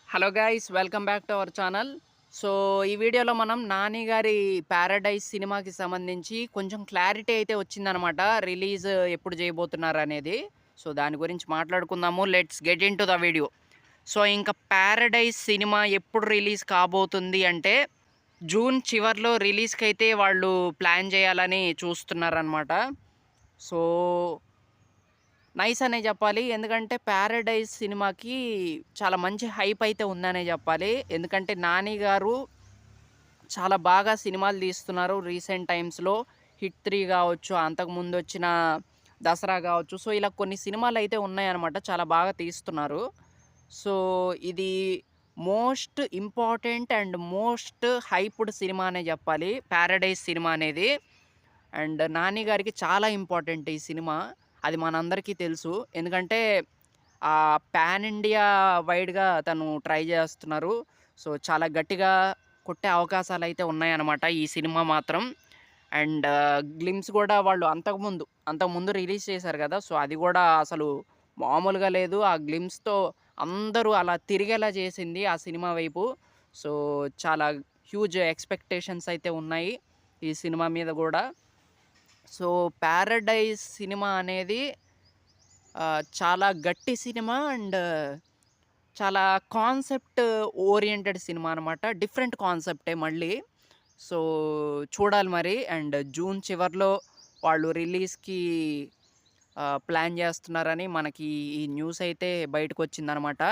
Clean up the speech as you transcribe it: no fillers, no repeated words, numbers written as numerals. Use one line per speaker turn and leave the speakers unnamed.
Hello guys, welcome back to our channel. So ఈ వీడియోలో మనం నాని గారి 'పారడైజ్' సినిమాకి సంబంధించి కొంచెం క్లారిటీ అయితే వచ్చిందనమాట. రిలీజ్ ఎప్పుడు చేయబోతున్నారు అనేది. సో దాని గురించి మాట్లాడుకుందాము. Let's get in to the video. So ఇంకా 'పారడైజ్' సినిమా ఎప్పుడు రిలీజ్ కాబోతుంది అంటే జూన్ చివర్లో రిలీజ్కి అయితే వాళ్ళు ప్లాన్ చేయాలని చూస్తున్నారనమాట. సో నైస్ అనే చెప్పాలి. ఎందుకంటే 'పారడైజ్' సినిమాకి చాలా మంచి హైప్ అయితే ఉందనే చెప్పాలి. ఎందుకంటే 'నాని' గారు చాలా బాగా సినిమాలు తీస్తున్నారు రీసెంట్ టైమ్స్‌లో. 'హిట్ 3' కావచ్చు, అంతకుముందొచ్చిన 'దసరా' కావచ్చు. సో ఇలా కొన్ని సినిమాలైతే ఉన్నాయన్నమాట. చాలా బాగా తీస్తున్నారు. సో ఇది most important and most hyped cinema అనే చెప్పాలి 'పారడైజ్' సినిమా అనేది. అండ్ 'నాని' గారికి చాలా ఇంపార్టెంట్ ఈ సినిమా. అది మనందరికీ తెలుసు. ఎందుకంటే పాన్ ఇండియా వైడ్‌గా తను ట్రై చేస్తున్నారు. సో చాలా గట్టిగా కొట్టే అవకాశాలైతే ఉన్నాయన్నమాట ఈ సినిమా మాత్రం. అండ్ గ్లిమ్స్ గూడా వాళ్ళు అంతకుముందు రిలీజ్ చేశారు గదా! సో అది గూడా అసలు మామూలుగా లేదు. ఆ గ్లిమ్స్‌తో అందరూ అలా తిరిగేలా చేసింది ఆ సినిమా వైపు. సో చాలా హ్యూజ్ ఎక్స్‌పెక్టేషన్స్ అయితే ఉన్నాయి ఈ సినిమా మీద గూడా. సో 'పారడైజ్' సినిమా అనేది చాలా గట్టి సినిమా అండ్ చాలా కాన్సెప్ట్ ఓరియెంటెడ్ సినిమా అనమాట. డిఫరెంట్ కాన్సెప్టే మళ్ళీ. సో చూడాలి మరి. అండ్ జూన్ చివర్లో వాళ్ళు రిలీజ్‌కి ప్లాన్ చేస్తున్నారని మనకి ఈ న్యూస్ అయితే బయటకొచ్చిందనమాట.